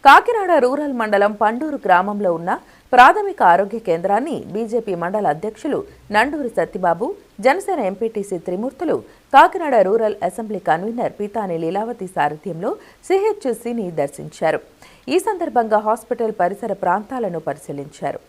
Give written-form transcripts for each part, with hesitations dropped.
Kakinada rural మండలం పండూరు గ్రామంలో ఉన్న ప్రాథమిక ఆరోగ్య కేంద్రాన్ని బీజేపీ మండల అధ్యక్షులు Nanduri Satyababu, Janasena MPTC Trimurthulu, Kakinada rural assembly convener Pithani Leelavathi సారథ్యంలో సిహెచ్సిని దర్శించారు. ఈ సందర్భంగా హాస్పిటల్ పరిసర ప్రాంతాలను పరిశీలించారు.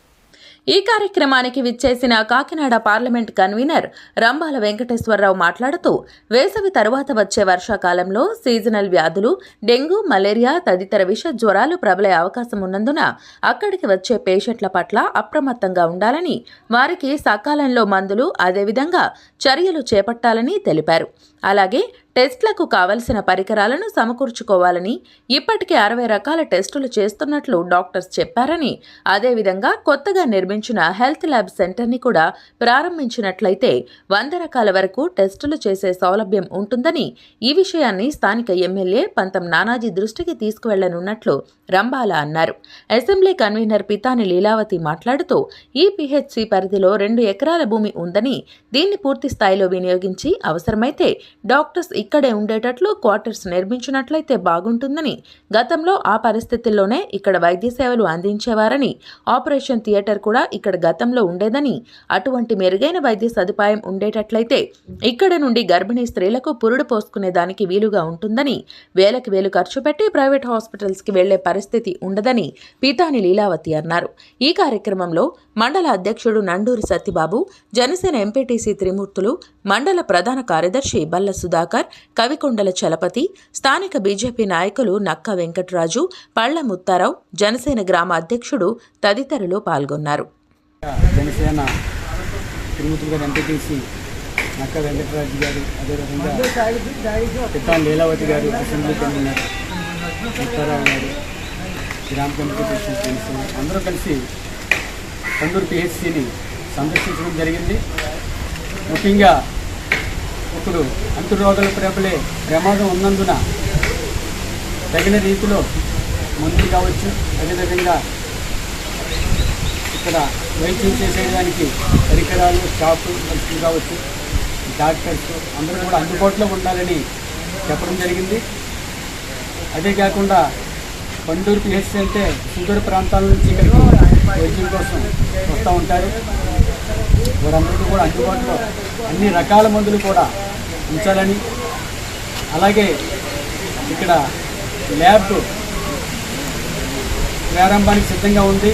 ఈ కార్యక్రమానికి విచ్చేసిన కాకినాడ పార్లమెంట్ కన్వీనర్ రంబాల వెంకటేశ్వరరావు మాట్లాడుతూ, వేసవి తరువాత వచ్చే వర్షాకాలంలో సీజనల్ వ్యాధులు, డెంగ్యూ, మలేరియా తదితర విష జ్వరాలు ప్రబలే అవకాశం ఉన్నందున అక్కడికి వచ్చే పేషెంట్ల పట్ల అప్రమత్తంగా ఉండాలని, వారికి సకాలంలో మందులు, అదేవిధంగా చర్యలు చేపట్టాలని తెలిపారు. అలాగే టెస్టులకు కావలసిన పరికరాలను సమకూర్చుకోవాలని, ఇప్పటికే 60 రకాల టెస్టులు చేస్తున్నట్లు డాక్టర్స్ చెప్పారని, అదేవిధంగా కొత్తగా నిర్మించిన హెల్త్ ల్యాబ్ సెంటర్ని కూడా ప్రారంభించినట్లయితే 100 రకాల వరకు టెస్టులు చేసే సౌలభ్యం ఉంటుందని, ఈ విషయాన్ని స్థానిక ఎమ్మెల్యే పంతం నానాజీ దృష్టికి తీసుకువెళ్లనున్నట్లు రంబాల అన్నారు. అసెంబ్లీ కన్వీనర్ పితాని లీలావతి మాట్లాడుతూ, ఈ పిహెచ్సి పరిధిలో 2 ఎకరాల భూమి ఉందని, దీన్ని పూర్తి స్థాయిలో వినియోగించి అవసరమైతే డాక్టర్స్ ఇక్కడే ఉండేటట్లు క్వార్టర్స్ నిర్మించినట్లయితే బాగుంటుందని, గతంలో ఆ పరిస్థితుల్లోనే ఇక్కడ వైద్య సేవలు అందించేవారని, ఆపరేషన్ థియేటర్ కూడా ఇక్కడ గతంలో ఉండేదని, అటువంటి మెరుగైన వైద్య సదుపాయం ఉండేటట్లయితే ఇక్కడ నుండి గర్భిణీ స్త్రీలకు పురుడు పోసుకునేదానికి వీలుగా ఉంటుందని, వేలకు వేలు ఖర్చు పెట్టి ప్రైవేట్ హాస్పిటల్స్కి వెళ్లే పరిస్థితి ఉండదని పీతాని లీలావతి అన్నారు. ఈ కార్యక్రమంలో మండల అధ్యక్షుడు నండూరి సత్యబాబు, జనసేన ఎంపీటీసీ త్రిమూర్తులు, మండల ప్రధాన కార్యదర్శి బల్ల సుధాకర్, కవికొండల చలపతి, స్థానిక బీజేపీ నాయకులు నక్క వెంకటరాజు, పళ్ల ముత్తారావు, జనసేన గ్రామ అధ్యక్షుడు తదితరులు పాల్గొన్నారు. జనసేన త్రిమూర్తులు గారు, ఎంపీటీసీ నక్క వెంకటరాజు గారు, అదేవిధంగా పితాని లీలావతి గారు, అసెంబ్లీ కన్వీనర్ ముత్తారావు గారు, గ్రామ కమిటీ ప్రెసిడెంట్, అందరూ కలిసి పండూరు పిహెచ్సిని సందర్శించడం జరిగింది. ముఖ్యంగా ఇప్పుడు అంటురోగాలు ప్రబలే ప్రమాదం ఉన్నందున తగిన రీతిలో మందులు కావచ్చు, అదేవిధంగా ఇక్కడ వైద్యం చేసేదానికి పరికరాలు, స్టాఫ్ మనుషులు కావచ్చు, డాక్టర్స్ అందరూ కూడా అందుబాటులో ఉండాలని చెప్పడం జరిగింది. అదే కాకుండా పండూరు పిహెచ్సి అంటే సుదూర ప్రాంతాల నుంచి ఇక్కడికి వైద్యం కోసం వస్తూ ఉంటారు. వారందరికీ కూడా అందుబాటులో అన్ని రకాల మందులు కూడా ఉంచాలని, అలాగే ఇక్కడ ల్యాబ్ ప్రారంభానికి సిద్ధంగా ఉంది.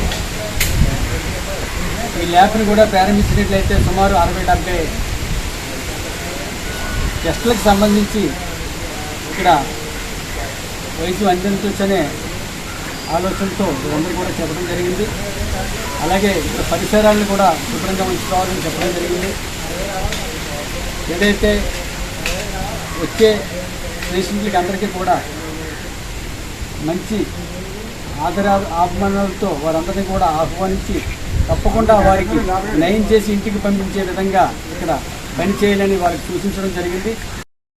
ఈ ల్యాబ్ని కూడా ప్రారంభించినట్లయితే సుమారు 60-70 టెస్టులకు సంబంధించి ఇక్కడ వైద్యం అందించవచ్చనే ఆలోచనతో అందరూ కూడా చెప్పడం జరిగింది. అలాగే ఇక్కడ పరిసరాలను కూడా శుభ్రంగా ఉంచుకోవాలని చెప్పడం జరిగింది. ఏదైతే వచ్చే పేషెంట్లకి అందరికీ కూడా మంచి ఆభరణాలతో వారందరినీ కూడా ఆహ్వానించి తప్పకుండా వారికి నయం చేసి ఇంటికి పంపించే విధంగా ఇక్కడ పని చేయాలని వారికి సూచించడం జరిగింది.